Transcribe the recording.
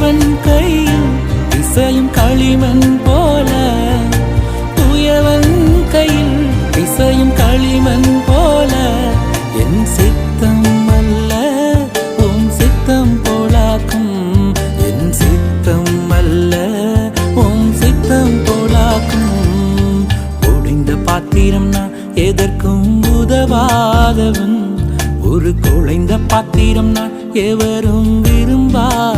குயவன் கையில் இசையும் களிமண் போல, குயவன் கையில் இசையும் களிமண் போல, என் சித்தம் அல்ல உம் சித்தம் போலாக்கும், என் சித்தம் அல்ல உம் சித்தம் போலாக்கும். ஒடிந்த பாத்திரம் நான் எதற்கும் உதவாதவன், ஒரு குழைந்த பாத்திரம் நான் எவரும் விரும்பாதவன்.